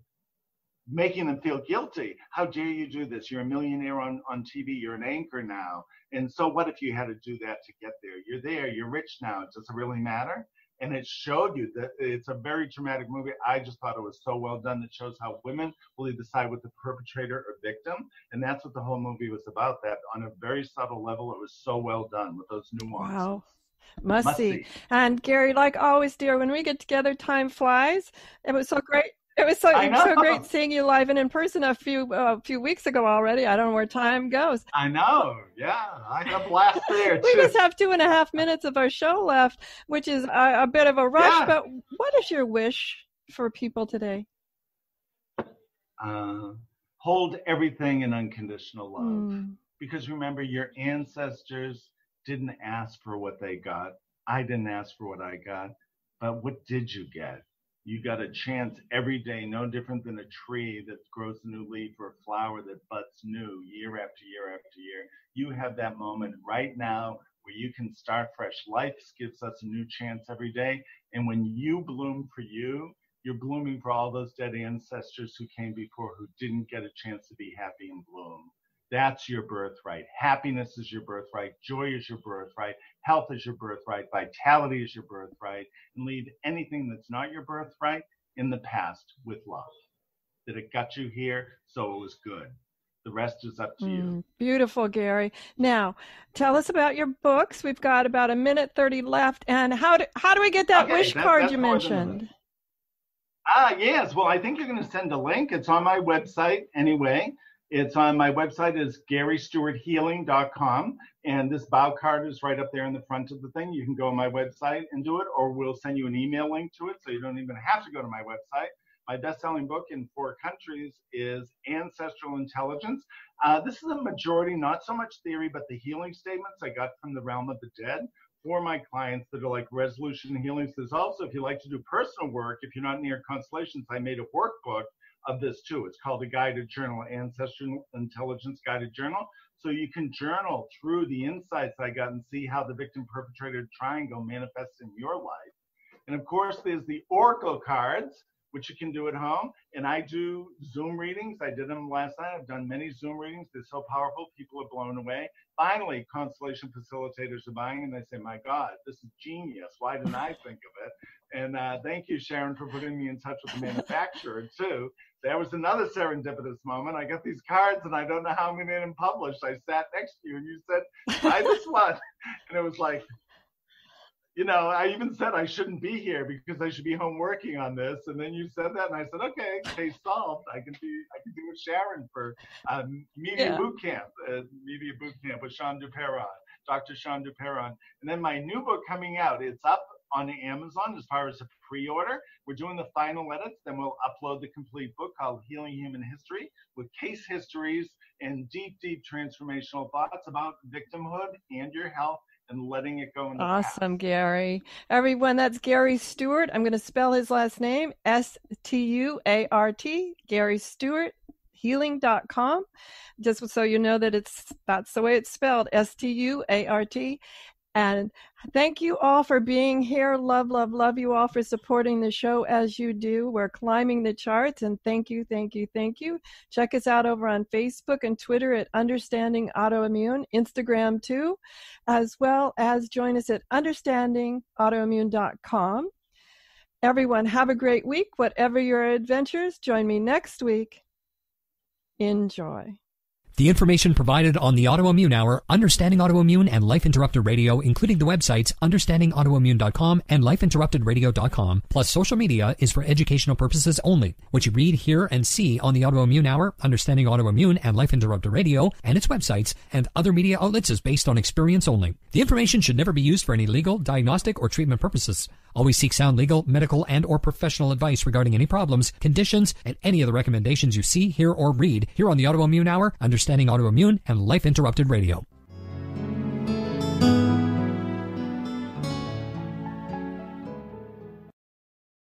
making them feel guilty. How dare you do this? You're a millionaire on TV. You're an anchor now. And so what if you had to do that to get there? You're there. You're rich now. Does it really matter? And it showed you that it's a very traumatic movie. I just thought it was so well done. That shows how women will decide with the perpetrator or victim. And that's what the whole movie was about, that on a very subtle level, it was so well done with those nuances. Wow. Must see. And Gary, like always, dear, when we get together, time flies. It was so great. It was so great seeing you live and in person a few weeks ago already. I don't know where time goes. I know. Yeah, I had a blast there. We just have 2.5 minutes of our show left, which is a bit of a rush. Yeah. But what is your wish for people today? Hold everything in unconditional love. Because remember, your ancestors didn't ask for what they got. I didn't ask for what I got. But what did you get? You got a chance every day, no different than a tree that grows a new leaf or a flower that buds new year after year after year. You have that moment right now where you can start fresh. Life gives us a new chance every day. And when you bloom for you, you're blooming for all those dead ancestors who came before who didn't get a chance to be happy and bloom. That's your birthright. Happiness is your birthright. Joy is your birthright. Health is your birthright. Vitality is your birthright. And leave anything that's not your birthright in the past with love. That it got you here, so it was good. The rest is up to you. Beautiful, Gary. Now, tell us about your books. We've got about 1:30 left. And how do we get that wish card you mentioned? Yes. Well, I think you're going to send a link. It's on my website anyway. It's on my website is GaryStewartHealing.com. And this bow card is right up there in the front of the thing. You can go on my website and do it, or we'll send you an email link to it, so you don't even have to go to my website. My best-selling book in 4 countries is Ancestral Intelligence. This is a majority, not so much theory, but the healing statements I got from the realm of the dead for my clients that are like resolution healings. There's also, if you like to do personal work, if you're not near Constellations, I made a workbook of this too. It's called a guided journal, Ancestral Intelligence Guided Journal. So you can journal through the insights I got and see how the victim-perpetrator triangle manifests in your life. And of course, there's the Oracle cards, which you can do at home. And I do Zoom readings. I did them last night. I've done many Zoom readings. They're so powerful. People are blown away. Finally, Constellation Facilitators are buying, and they say, my God, this is genius. Why didn't I think of it? And thank you, Sharon, for putting me in touch with the manufacturer, too. That was another serendipitous moment. I got these cards, and I don't know how I'm going to get them published. I sat next to you, and you said, buy this one. And it was like, you know, I even said I shouldn't be here because I should be home working on this. And then you said that, and I said, okay, case solved. I can do with Sharon for media boot camp with Sean Duperron, Dr. Sean Duperron. And then my new book coming out, it's up on Amazon as far as a pre-order. We're doing the final edits, then we'll upload the complete book called Healing Human History with case histories and deep, deep transformational thoughts about victimhood and your health and letting it go in the Awesome, past. Gary. Everyone, that's Gary Stuart. I'm going to spell his last name, Stuart, Gary Stuart, healing.com. Just so you know that that's the way it's spelled, Stuart. And thank you all for being here. Love, love, love you all for supporting the show as you do. We're climbing the charts, and thank you, thank you, thank you. Check us out over on Facebook and Twitter at Understanding Autoimmune, Instagram too, as well as join us at understandingautoimmune.com. Everyone, have a great week. Whatever your adventures, join me next week. Enjoy. The information provided on the Autoimmune Hour, Understanding Autoimmune, and Life Interrupted Radio, including the websites understandingautoimmune.com and lifeinterruptedradio.com, plus social media, is for educational purposes only. What you read, hear, and see on the Autoimmune Hour, Understanding Autoimmune, and Life Interrupted Radio, and its websites, and other media outlets is based on experience only. The information should never be used for any legal, diagnostic, or treatment purposes. Always seek sound legal, medical, and or professional advice regarding any problems, conditions, and any of the recommendations you see, hear, or read here on the Autoimmune Hour, Understanding Autoimmune, and Life Interrupted Radio.